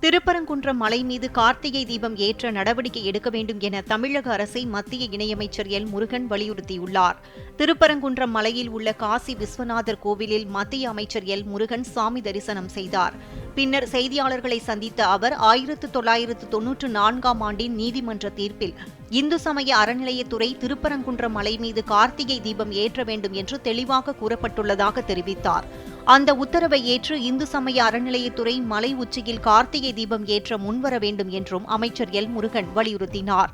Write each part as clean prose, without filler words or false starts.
திருப்பரங்குன்றம் மலை மீது கார்த்திகை தீபம் ஏற்ற நடவடிக்கை எடுக்க வேண்டும் என தமிழக அரசை மத்திய இணையமைச்சர் எல் முருகன் வலியுறுத்தியுள்ளார். திருப்பரங்குன்றம் மலையில் உள்ள காசி விஸ்வநாதர் கோவிலில் மத்திய அமைச்சர் எல் முருகன் சாமி தரிசனம் செய்தார். பின்னர் செய்தியாளர்களை சந்தித்த அவர் 1994ஆம் ஆண்டின் நீதிமன்ற தீர்ப்பில் இந்து சமய அறநிலையத்துறை திருப்பரங்குன்றம் மலை மீது கார்த்திகை தீபம் ஏற்ற வேண்டும் என்று தெளிவாக கூறப்பட்டுள்ளதாக தெரிவித்தார். அந்த உத்தரவை ஏற்று இந்து சமய அறநிலையத்துறை மலை உச்சியில் கார்த்திகை தீபம் ஏற்ற முன்வர வேண்டும் என்றும் அமைச்சர் எல் முருகன் வலியுறுத்தினார்.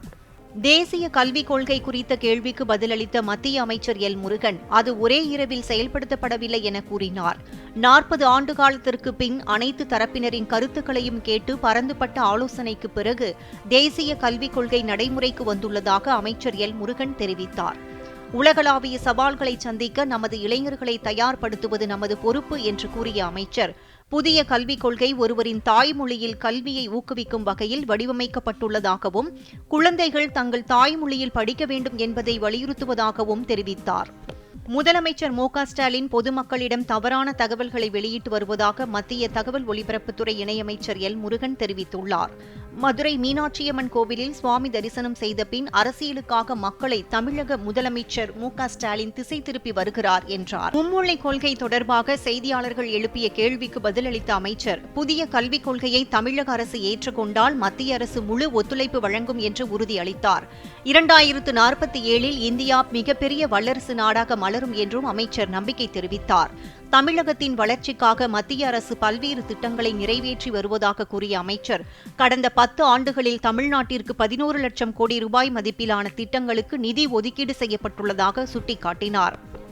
தேசிய கல்விக் கொள்கை குறித்த கேள்விக்கு பதிலளித்த மத்திய அமைச்சர் எல் முருகன் அது ஒரே இரவில் செயல்படுத்தப்படவில்லை என கூறினார். 40 ஆண்டு காலத்திற்கு பின் அனைத்து தரப்பினரின் கருத்துக்களையும் கேட்டு பரந்துபட்ட ஆலோசனைக்கு பிறகு தேசிய கல்விக் கொள்கை நடைமுறைக்கு வந்துள்ளதாக அமைச்சர் எல் முருகன் தெரிவித்தார். உலகளாவிய சவால்களை சந்திக்க நமது இளைஞர்களை தயார்படுத்துவது நமது பொறுப்பு என்று கூறிய அமைச்சர், புதிய கல்விக் கொள்கை ஒருவரின் தாய்மொழியில் கல்வியை ஊக்குவிக்கும் வகையில் வடிவமைக்கப்பட்டுள்ளதாகவும் குழந்தைகள் தங்கள் தாய்மொழியில் படிக்க வேண்டும் என்பதை வலியுறுத்துவதாகவும் தெரிவித்தார். முதலமைச்சர் மு.க.ஸ்டாலின் பொதுமக்களிடம் தவறான தகவல்களை வெளியிட்டு வருவதாக மத்திய தகவல் ஒலிபரப்புத்துறை இணையமைச்சர் எல் முருகன் தெரிவித்துள்ளார். மதுரை மீனாட்சியம்மன் கோவிலில் சுவாமி தரிசனம் செய்த பின் அரசியலுக்காக மக்களை தமிழக முதலமைச்சர் மு.க.ஸ்டாலின் திசை திருப்பி வருகிறார் என்றார். மும்மொழி கொள்கை தொடர்பாக செய்தியாளர்கள் எழுப்பிய கேள்விக்கு பதிலளித்த அமைச்சர், புதிய கல்விக் கொள்கையை தமிழக அரசு ஏற்றுக்கொண்டால் மத்திய அரசு முழு ஒத்துழைப்பு வழங்கும் என்று உறுதியளித்தார். 2047இல் இந்தியா மிகப்பெரிய வல்லரசு நாடாக மலரும் என்றும் அமைச்சர் நம்பிக்கை தெரிவித்தார். தமிழகத்தின் வளர்ச்சிக்காக மத்திய அரசு பல்வேறு திட்டங்களை நிறைவேற்றி வருவதாக கூறிய அமைச்சர், கடந்த 10 ஆண்டுகளில் தமிழ்நாட்டிற்கு 11 லட்சம் கோடி ரூபாய் மதிப்பிலான திட்டங்களுக்கு நிதி ஒதுக்கீடு செய்யப்பட்டுள்ளதாக சுட்டிக்காட்டினார்.